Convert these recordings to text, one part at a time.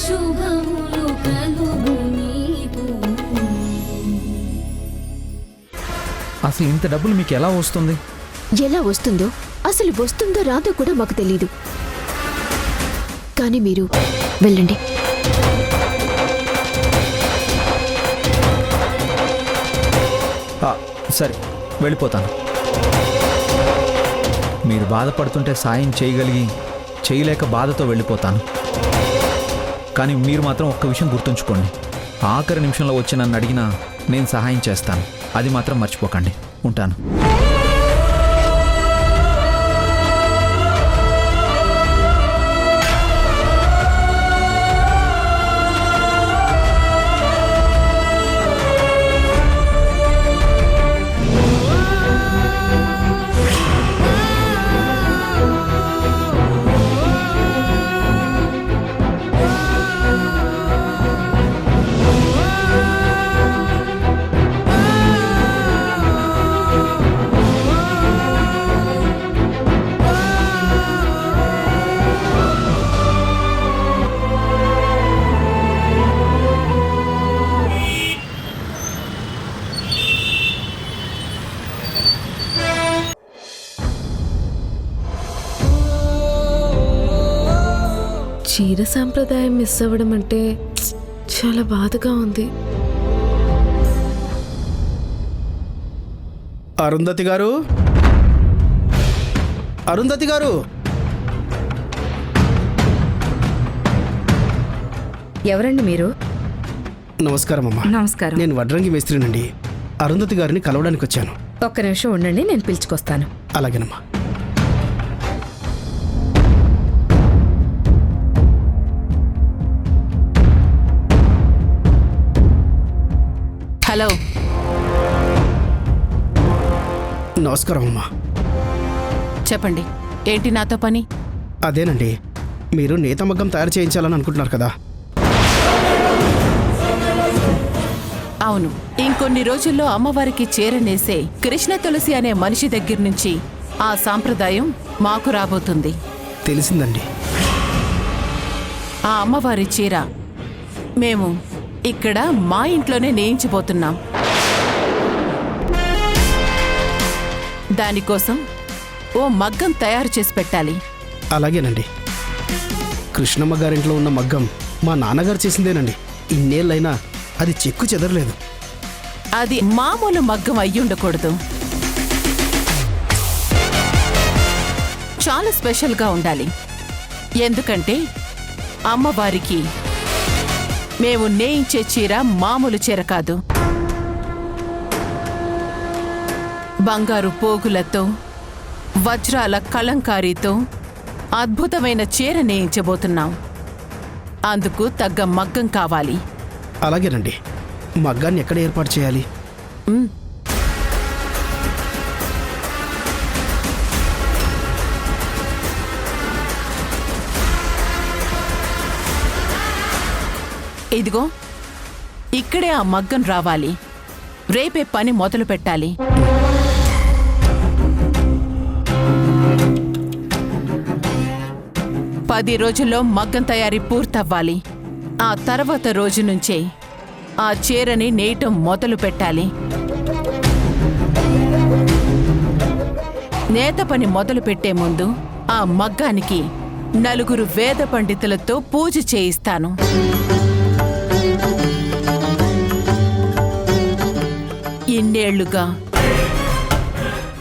శుభములు కలుగు నీకు. అసలు ఇంత డబ్బులు మీకు ఎలా వస్తుంది? ఎలా వస్తుందో, అసలు వస్తుందో రాదో కూడా మాకు తెలీదు. కానీ మీరు వెళ్ళండి. సరే, వెళ్ళిపోతాను. మీరు బాధపడుతుంటే సాయం చేయగలిగి చేయలేక బాధతో వెళ్ళిపోతాను. కానీ మీరు మాత్రం ఒక్క విషయం గుర్తుంచుకోండి, ఆఖరి నిమిషంలో వచ్చి నన్ను అడిగినా నేను సహాయం చేస్తాను. అది మాత్రం మర్చిపోకండి. ఉంటాను. చీర సాంప్రదాయం మిస్ అవ్వడం అంటే చాలా బాధగా ఉంది. అరుంధతి గారు, అరుంధతి గారు. ఎవరండి మీరు? నమస్కారం అమ్మా. నమస్కారం. నేను వడ్రంగి మేస్త్రినండి. అరుంధతి గారిని కలవడానికి వచ్చాను. ఒక్క నిమిషం ఉండండి, నేను పిలుచుకొస్తాను. అలాగేనమ్మా. హలో. నమస్కారం అమ్మా. చెప్పండి, ఏంటి నాతో పని? అదేనండి, మీరు నేత మగ్గం తయారు చేయించాలని అనుకుంటున్నారు కదా? అవును. ఇంకొన్ని రోజుల్లో అమ్మవారికి చీరనేసే కృష్ణ తులసి అనే మనిషి దగ్గర నుంచి ఆ సాంప్రదాయం మాకు రాబోతుంది. తెలిసిందండి. ఆ అమ్మవారి చీర మేము ఇక్కడ మా ఇంట్లోనే నేయించబోతున్నాం. దానికోసం ఓ మగ్గం తయారు చేసి పెట్టాలి. అలాగేనండి. కృష్ణమ్మ గారింట్లో ఉన్న మగ్గం మా నాన్నగారు చేసిందేనండి. ఇన్నేళ్ళైనా అది చెక్కు చెదరలేదు. అది మామూలు మగ్గం అయ్యుండకూడదు, చాలా స్పెషల్గా ఉండాలి. ఎందుకంటే అమ్మవారికి మేము నేయించే చీర మామూలు చీర కాదు. బంగారు పోగులతో, వజ్రాల కలంకారీతో అద్భుతమైన చీర నేయించబోతున్నాం. అందుకు తగ్గ మగ్గం కావాలి. అలాగేనండి. మగ్గాన్ని ఎక్కడ ఏర్పాటు చేయాలి? ఇదిగో ఇక్కడే ఆ మగ్గం రావాలి. రేపే పని మొదలు పెట్టాలి. పది రోజుల్లో మగ్గం తయారీ పూర్తవ్వాలి. ఆ తర్వాత రోజు నుంచే ఆ చీరని నేయటం మొదలు పెట్టాలి. నేత పని మొదలు పెట్టే ముందు ఆ మగ్గానికి 4 వేద పండితులతో పూజ చేయిస్తాను. ఇన్నేళ్లుగా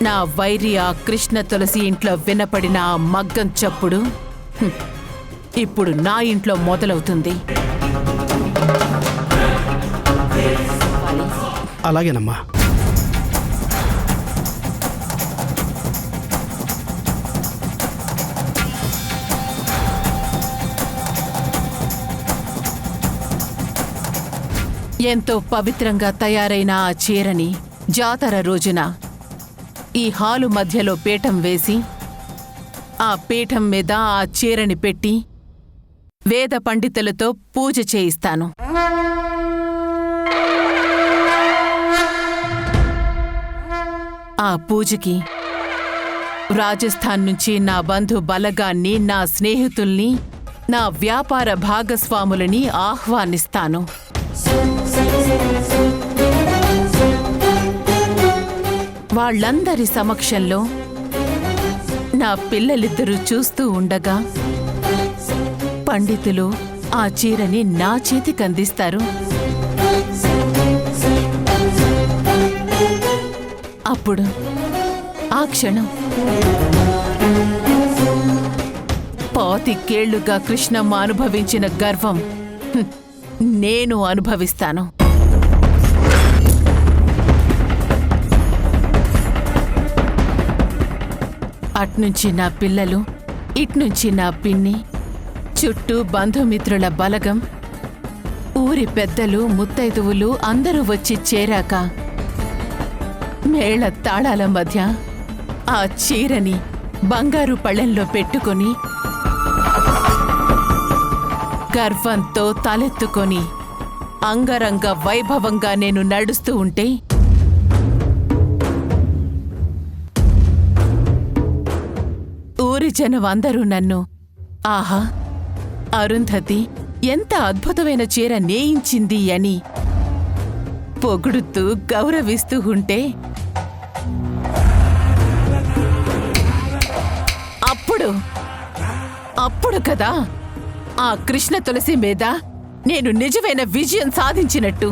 నా వైరి ఆ కృష్ణ తులసి ఇంట్లో వినపడిన ఆ మగ్గం చప్పుడు ఇప్పుడు నా ఇంట్లో మొదలవుతుంది. అలాగేనమ్మా. ఎంతో పవిత్రంగా తయారైన ఆ చీరని జాతర రోజున ఈ హాలు మధ్యలో పీఠం వేసి ఆ పీఠం మీద ఆ చీరని పెట్టి వేద పండితులతో పూజ చేయిస్తాను. ఆ పూజకి రాజస్థాన్ నుంచి నా బంధు బలగాన్ని, నా స్నేహితుల్ని, నా వ్యాపార భాగస్వాములని ఆహ్వానిస్తాను. వాళ్ళందరి సమక్షంలో నా పిల్లలిద్దరూ చూస్తూ ఉండగా పండితులు ఆ చీరని నా చేతికి అందిస్తారు. అప్పుడు ఆ క్షణం 25 ఏళ్లుగా కృష్ణమ్మ అనుభవించిన గర్వం నేను అనుభవిస్తాను. అట్నుంచి నా పిల్లలు, ఇట్నుంచి నా పిన్ని, చుట్టూ బంధుమిత్రుల బలగం, ఊరి పెద్దలు, ముత్తైదువులు అందరూ వచ్చి చేరాక మేళ తాళాల మధ్య ఆ చీరని బంగారు పళ్ళెంలో పెట్టుకొని గర్వంతో తలెత్తుకొని అంగరంగ వైభవంగా నేను నడుస్తూ ఉంటే ఊరి జనం అందరూ నన్ను ఆహా, అరుంధతి ఎంత అద్భుతమైన చీర నేయించింది అని పొగుడుతూ గౌరవిస్తూ ఉంటే అప్పుడు కదా ఆ కృష్ణ తులసి మీద నేను నిజమైన విజయం సాధించినట్టు.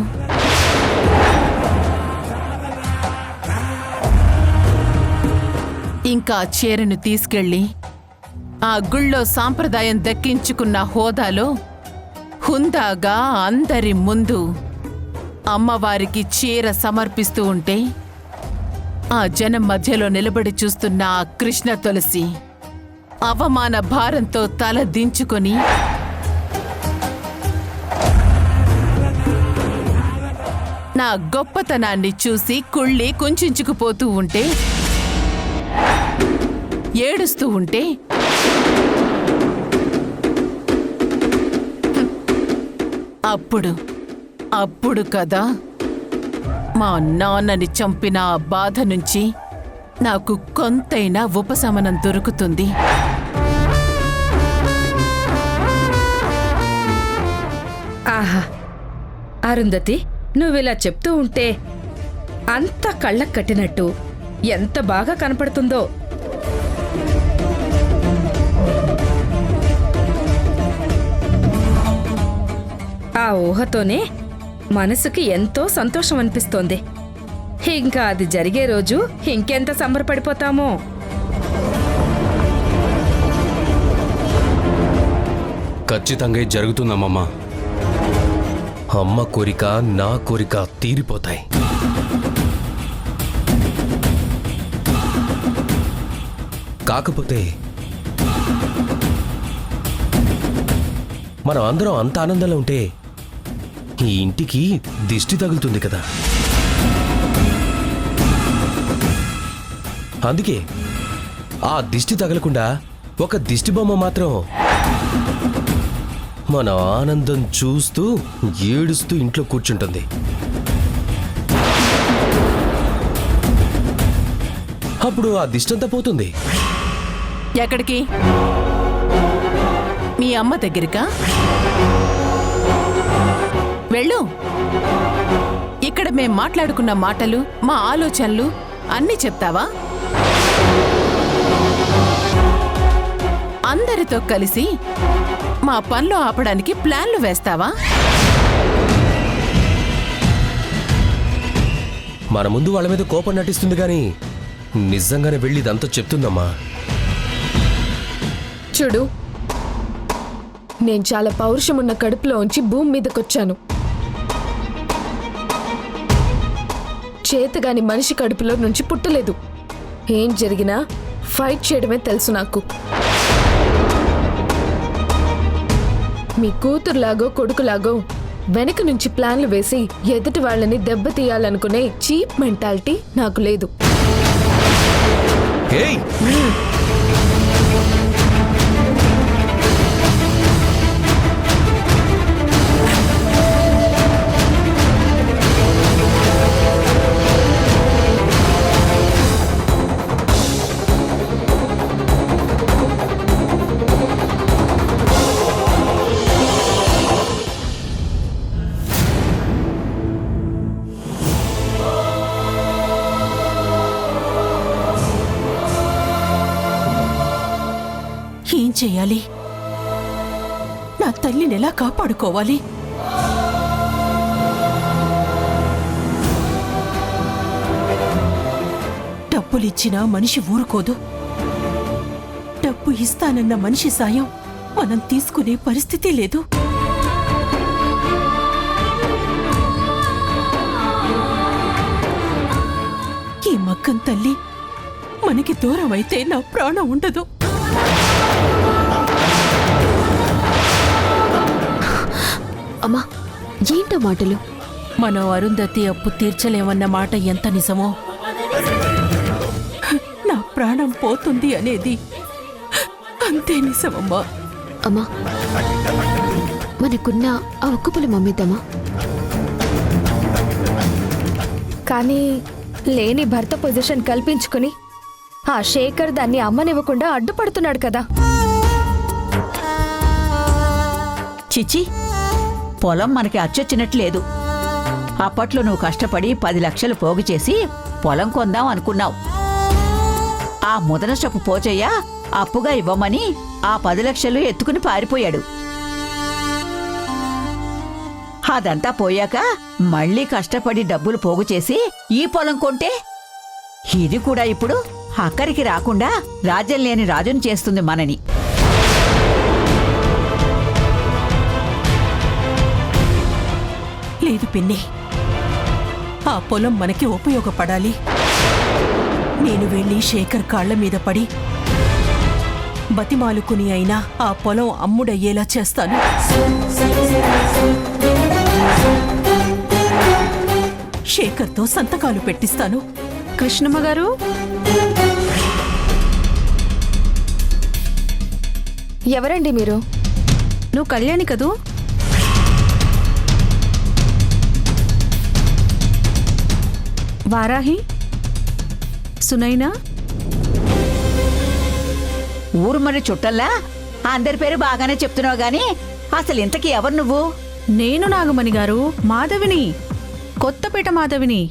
ఇంకా చీరను తీసుకెళ్ళి ఆ గుళ్ళో సాంప్రదాయం దక్కించుకున్న హోదాలో హుందాగా అందరి ముందు అమ్మవారికి చీర సమర్పిస్తూ ఉంటే ఆ జనం మధ్యలో నిలబడి చూస్తున్న ఆ కృష్ణ తులసి అవమాన భారంతో తల దించుకొని నా గొప్పతనాన్ని చూసి కుళ్ళి కుంచుకుపోతూ ఉంటే, ఏడుస్తూ ఉంటే అప్పుడు కదా మా నాన్నని చంపిన ఆ బాధ నుంచి నాకు కొంతైనా ఉపశమనం దొరుకుతుంది. ఆహా, అరుంధతి, నువ్విలా చెప్తూ ఉంటే అంత కళ్ళకు కట్టినట్టు ఎంత బాగా కనపడుతుందో. ఆ ఊహతోనే మనసుకి ఎంతో సంతోషం అనిపిస్తోంది. ఇంకా అది జరిగే రోజు ఇంకెంత సంబరపడిపోతామో. ఖచ్చితంగా జరుగుతుందమ్మమ్మా. అమ్మ కోరిక, నా కోరిక తీరిపోతాయి. కాకపోతే మనం అందరం అంత ఆనందంలో ఉంటే ఈ ఇంటికి దిష్టి తగులుతుంది కదా. అందుకే ఆ దిష్టి తగలకుండా ఒక దిష్టి బొమ్మ మాత్రం మన ఆనందం చూస్తూ ఏడుస్తూ ఇంట్లో కూర్చుంటుంది. అప్పుడు ఆ దిష్టంతా పోతుంది. ఎక్కడికి? మీ అమ్మ దగ్గరికా? వెళ్ళు. ఇక్కడ మేం మాట్లాడుకున్న మాటలు, మా ఆలోచనలు అన్నీ చెప్తావా? అందరితో కలిసి మా పనులు ఆపడానికి ప్లాన్లు వేస్తావా? మన ముందు వాళ్ళ మీద కోపం నటిస్తుంది గాని నిజంగానే వెళ్ళి ఇదంతా చెప్తుందమ్మా. చూడు, నేను చాలా పౌరుషమున్న కడుపులో ఉంచి భూమి మీదకొచ్చాను. చేతగాని మనిషి కడుపులో నుంచి పుట్టలేదు. ఏం జరిగినా ఫైట్ చేయడమే తెలుసు నాకు. మీ కూతురులాగో కొడుకులాగో వెనక నుంచి ప్లాన్లు వేసి ఎదుటి వాళ్ళని దెబ్బతీయాలనుకునే చీప్ మెంటాలిటీ నాకు లేదు. చెయ్యాలి? నా తల్లిని ఎలా కాపాడుకోవాలి? డబ్బులిచ్చినా మనిషి ఊరుకోదు. డబ్బు ఇస్తానన్న మనిషి సాయం మనం తీసుకునే పరిస్థితి లేదు. ఈ మగ్గం తల్లి మనకి దూరం అయితే నా ప్రాణం ఉండదు. అమ్మా, ఏంటో మాటలు? మనం అరుంధతి అప్పు తీర్చలేమన్న మాట ఎంత నిజమో, నా ప్రాణం పోతుంది అనేది అంతే నిజమమ్మా. అమ్మా, మనకున్న ఆ ఒక్క పొలం అమ్మేద్దామా? కానీ లేని భర్త పొజిషన్ కల్పించుకుని ఆ శేఖర్ దాన్ని అమ్మనివ్వకుండా అడ్డుపడుతున్నాడు కదా. చిచి, పొలం మనకి అచ్చొచ్చినట్లేదు. అప్పట్లో నువ్వు కష్టపడి 10 లక్షలు పోగు చేసి పొలం కొందాం అనుకున్నావు. ఆ ముదనష్టపు పోచయ్య అప్పుగా ఇవ్వమని ఆ 10 లక్షలు ఎత్తుకుని పారిపోయాడు. అదంతా పోయాక మళ్ళీ కష్టపడి డబ్బులు పోగు చేసి ఈ పొలం కొంటే ఇది కూడా ఇప్పుడు అక్కడికి రాకుండా రాజ్యం లేని రాజుని చేస్తుంది మనని. లేదు పిన్ని, ఆ పొలం మనకి ఉపయోగపడాలి. నేను వెళ్ళి శేఖర్ కాళ్ల మీద పడి బతిమాలుకుని అయినా ఆ పొలం అమ్ముడయ్యేలా చేస్తాను. శేఖర్తో సంతకాలు పెట్టిస్తాను. కృష్ణమ్మ గారు, ఎవరండి మీరు? నువ్వు కళ్యాణి కదూ? వారాహి, సునైనా? ఊరు మరి చుట్టల్లా అందరి పేరు బాగానే చెప్తున్నావు గాని అసలు ఇంతకీ ఎవరు నువ్వు? నేను నాగమణి గారు, మాధవిని, కొత్తపేట మాధవిని.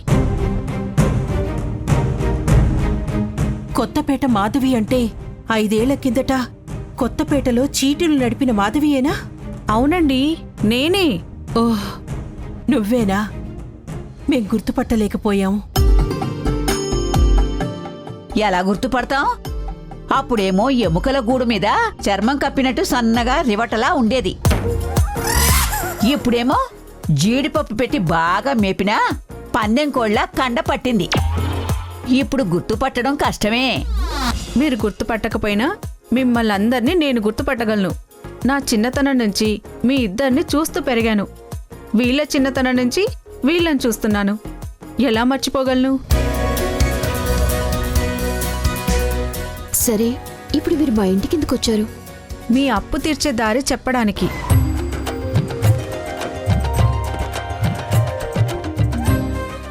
కొత్తపేట మాధవి అంటే 5 ఏళ్ల కిందట కొత్తపేటలో చీటీలు నడిపిన మాధవియేనా? అవునండి, నేనే. ఓహ్, నువ్వేనా? మేం గుర్తుపట్టలేకపోయాం. ఎలా గుర్తుపడతాం? అప్పుడేమో ఎముకల గూడు మీద చర్మం కప్పినట్టు సన్నగా రివటలా ఉండేది. ఇప్పుడేమో జీడిపప్పు పెట్టి బాగా మేపినా పందెం కోళ్ళ కండ పట్టింది. ఇప్పుడు గుర్తుపట్టడం కష్టమే. మీరు గుర్తుపట్టకపోయినా మిమ్మల్ని అందరినీ నేను గుర్తుపట్టగలను. నా చిన్నతనం నుంచి మీ ఇద్దరిని చూస్తూ పెరిగాను. వీళ్ళ చిన్నతనం నుంచి వీళ్ళని చూస్తున్నాను. ఎలా మర్చిపోగలను? సరే, ఇప్పుడు మీరు మా ఇంటికి ఎందుకు వచ్చారు? మీ అప్పు తీర్చే దారి చెప్పడానికి.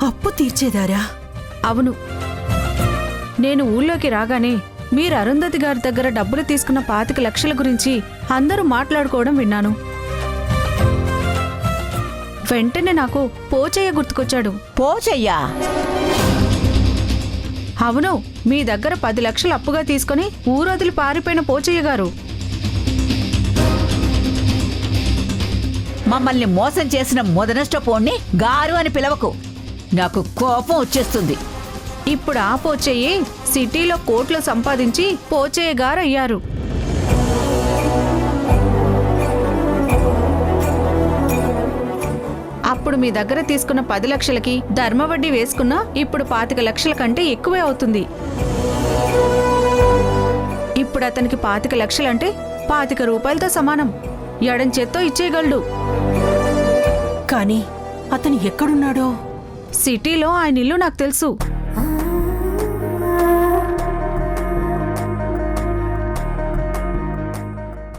అప్పు తీర్చేదారా? అవును. నేను ఊళ్ళోకి రాగానే మీరు అరుంధతి గారి దగ్గర డబ్బులు తీసుకున్న 25 లక్షల గురించి అందరూ మాట్లాడుకోవడం విన్నాను. వెంటనే నాకు పోచయ్య గుర్తుకొచ్చాడు. పోచయ్యా? అవును, మీ దగ్గర 10 లక్షలు అప్పుగా తీసుకుని ఊరొదిలి పారిపోయిన పోచయ్య గారు. మమ్మల్ని మోసం చేసిన ముదనష్టపోణ్ణి గారు అని పిలవకు, నాకు కోపం వచ్చేస్తుంది. ఇప్పుడు ఆ పోచయ్యే సిటీలో కోట్లు సంపాదించి పోచయ్య గారు అయ్యారు. అప్పుడు మీ దగ్గర తీసుకున్న 10 లక్షలకి ధర్మవడ్డీ వేసుకున్నా ఇప్పుడు 25 లక్షల కంటే ఎక్కువే అవుతుంది. ఇప్పుడు అతనికి 25 లక్షలంటే 25 రూపాయలతో సమానం. ఎడం చేత్తో ఇచ్చేయగలడు. కానీ అతను ఎక్కడున్నాడో? సిటీలో ఆయన ఇల్లు నాకు తెలుసు.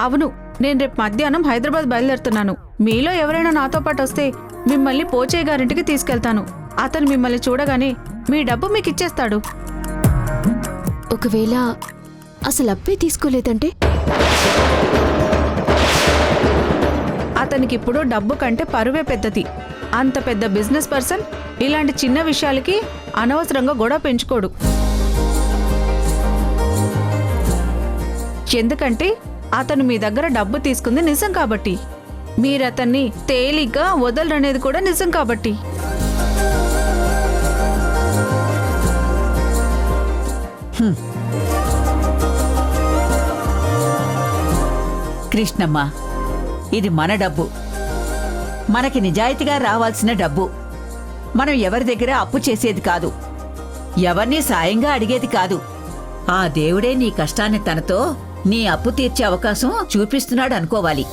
అవును, నేను రేపు మధ్యాహ్నం హైదరాబాద్ బయలుదేరుతున్నాను. మీలో ఎవరైనా నాతో పాటు వస్తే మిమ్మల్ని పోచయ్య గారింటికి తీసుకెళ్తాను. అతను మిమ్మల్ని చూడగానే మీ డబ్బు మీకు ఇచ్చేస్తాడు. ఒకవేళ అసలు అప్పే తీసుకోలేదంటే? అతనికి ఇప్పుడు డబ్బు కంటే పరువే పెద్దది. అంత పెద్ద బిజినెస్ పర్సన్ ఇలాంటి చిన్న విషయాలకి అనవసరంగా గొడవ పెంచుకోడు. ఎందుకంటే అతను మీ దగ్గర డబ్బు తీసుకుంది నిజం కాబట్టి, మీరు అతన్ని తేలిగ్గా వదలరనేది కూడా నిజం కాబట్టి. కృష్ణమ్మ, ఇది మన డబ్బు, మనకి నిజాయితీగా రావాల్సిన డబ్బు. మనం ఎవరి దగ్గర అప్పు చేసేది కాదు, ఎవరిని సాయంగా అడిగేది కాదు. ఆ దేవుడే నీ కష్టాన్ని తనతో నీ అప్పు తీర్చే అవకాశం చూపిస్తున్నాడు అనుకోవాలి.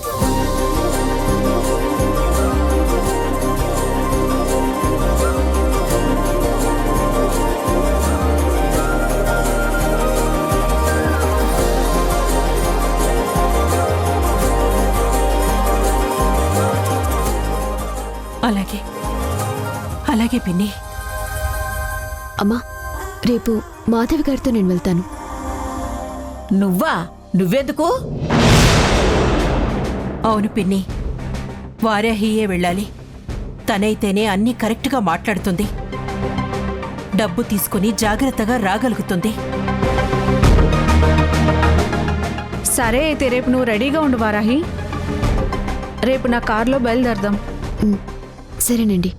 అలాగే అలాగే పిన్ని. అమ్మా, రేపు మాధవి గారితో నేను వెళ్తాను. నువ్వెందుకు? అవును పిన్ని, వారాహియే వెళ్ళాలి. తనైతేనే అన్నీ కరెక్ట్గా మాట్లాడుతుంది, డబ్బు తీసుకుని జాగ్రత్తగా రాగలుగుతుంది. సరే అయితే రేపు నువ్వు రెడీగా ఉండు వారాహి. రేపు నా కారులో బయలుదేరదాం. సరేనండి.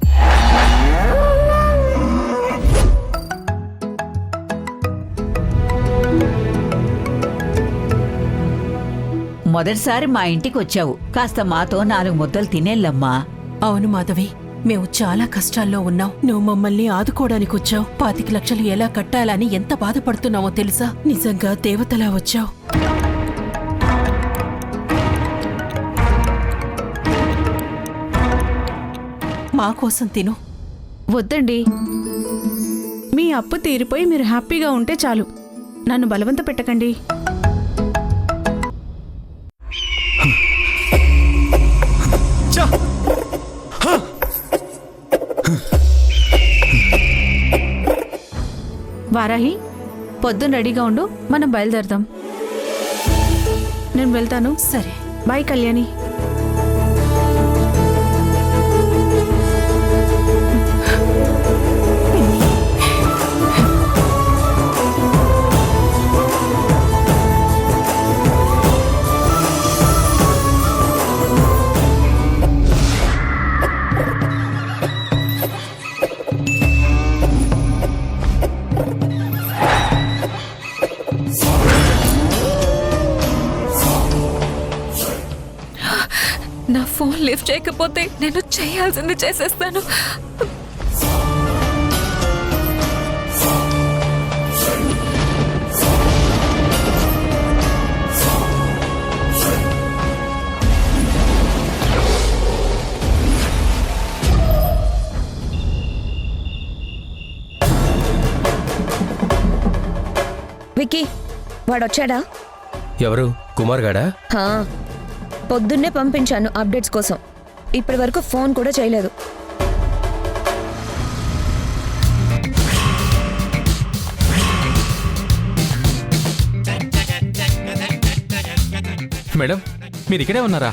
మొదటిసారి మా ఇంటికి వచ్చావు, కాస్త మాతో 4 ముద్దలు తినేళ్ళమ్మా. అవును మాధవి, మేము చాలా కష్టాల్లో ఉన్నాం. నువ్వు మమ్మల్ని ఆదుకోవడానికి వచ్చావు. 25 లక్షలు ఎలా కట్టాలని ఎంత బాధపడుతున్నావో తెలుసా? నిజంగా దేవతలా వచ్చావు. మా కోసం తిను. వద్దండి, మీ అప్పు తీరిపోయి మీరు హ్యాపీగా ఉంటే చాలు. నన్ను బలవంత పెట్టకండి. వారాహి, పొద్దున్న రెడీగా ఉండు, మనం బయలుదేరదాం. నేను వెళ్తాను. సరే, బాయ్ కళ్యాణి. నా ఫోన్ లిఫ్ట్ చేయకపోతే నేను చేయాల్సింది చేసేస్తాను. విక్కీ, వాడొచ్చాడా? ఎవరు? కుమార్ గాడా? పొద్దున్నే పంపించాను అప్డేట్స్ కోసం, ఇప్పటి వరకు ఫోన్ కూడా చేయలేదు. మేడం, మీరు ఇక్కడే ఉన్నారా?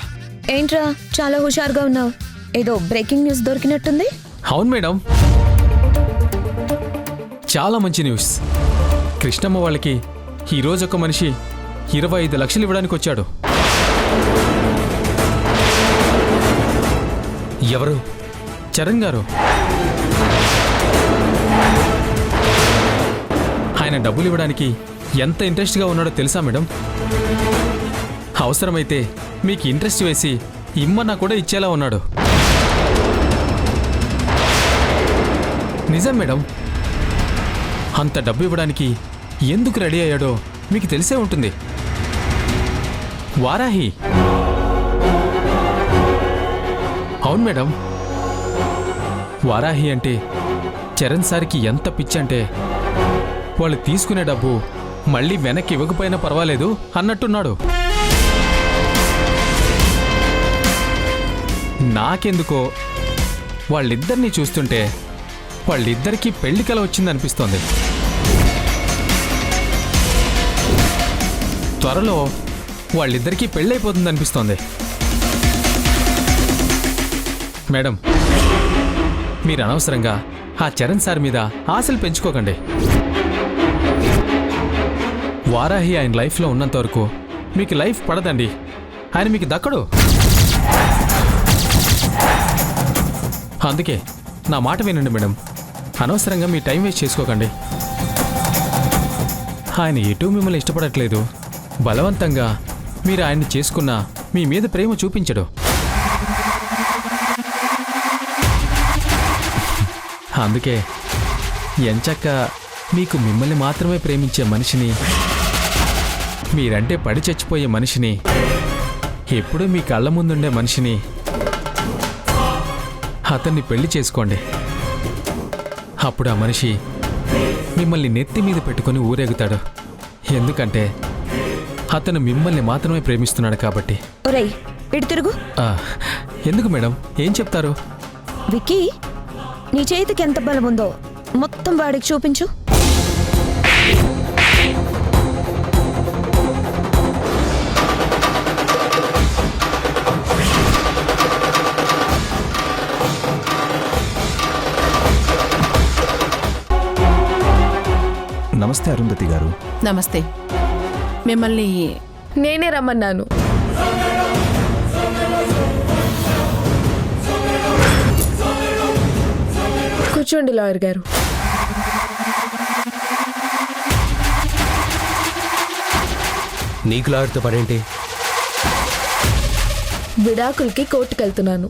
ఏంట్రా చాలా హుషారుగా ఉన్నావు? ఏదో బ్రేకింగ్ న్యూస్ దొరికినట్టుంది. అవును మేడం, చాలా మంచి న్యూస్. కృష్ణమ్మ వాళ్ళకి ఈరోజు ఒక మనిషి 25 లక్షలు ఇవ్వడానికి వచ్చాడు. ఎవరు? చరణ్ గారు. ఆయన డబ్బులు ఇవ్వడానికి ఎంత ఇంట్రెస్ట్గా ఉన్నాడో తెలుసా మేడం? అవసరమైతే మీకు ఇంట్రెస్ట్ వేసి ఇమ్మన్నా కూడా ఇచ్చేలా ఉన్నాడు. నిజం మేడం. అంత డబ్బు ఇవ్వడానికి ఎందుకు రెడీ అయ్యాడో మీకు తెలిసే ఉంటుంది. వారాహి. అవును మేడం, వారాహి అంటే చరణ్ సార్కి ఎంత పిచ్చంటే వాళ్ళు తీసుకునే డబ్బు మళ్ళీ వెనక్కి ఇవ్వకపోయినా పర్వాలేదు అన్నట్టున్నాడు. నాకెందుకో వాళ్ళిద్దరినీ చూస్తుంటే వాళ్ళిద్దరికీ పెళ్లి కల వచ్చిందనిపిస్తోంది. త్వరలో వాళ్ళిద్దరికీ పెళ్ళైపోతుందనిపిస్తోంది. మేడం, మీరు అనవసరంగా ఆ చరణ్ సార్ మీద ఆశలు పెంచుకోకండి. వారాహి ఆయన లైఫ్లో ఉన్నంత వరకు మీకు లైఫ్ పడదండి. ఆయన మీకు దక్కడు. అందుకే నా మాట వినండి మేడం. అనవసరంగా మీ టైం వేస్ట్ చేసుకోకండి. ఆయన ఎటూ మిమ్మల్ని ఇష్టపడట్లేదు. బలవంతంగా మీరు ఆయన్ని చేసుకున్నా మీ మీద ప్రేమ చూపించడు. అందుకే ఎంచక్క మీకు మిమ్మల్ని మాత్రమే ప్రేమించే మనిషిని, మీరంటే పడి చచ్చిపోయే మనిషిని, ఎప్పుడూ మీ కళ్ళ ముందుండే మనిషిని, అతన్ని పెళ్లి చేసుకోండి. అప్పుడు ఆ మనిషి మిమ్మల్ని నెత్తి మీద పెట్టుకొని ఊరేగుతాడు. ఎందుకంటే అతను మిమ్మల్ని మాత్రమే ప్రేమిస్తున్నాడు కాబట్టి. ఒరేయ్ ఇటు తిరుగు. ఎందుకు మేడం? ఏం చెప్తారు? విక్కీ, నీ చేతికి ఎంత బలం ఉందో మొత్తం వాడికి చూపించు. నమస్తే అరుంధతి గారు. నమస్తే. మిమ్మల్ని నేనే రమ్మన్నాను. కూర్చోండి లాయర్ గారు. నీకు లాయర్తో పనేంటి? విడాకులకి కోర్టుకెళ్తున్నాను.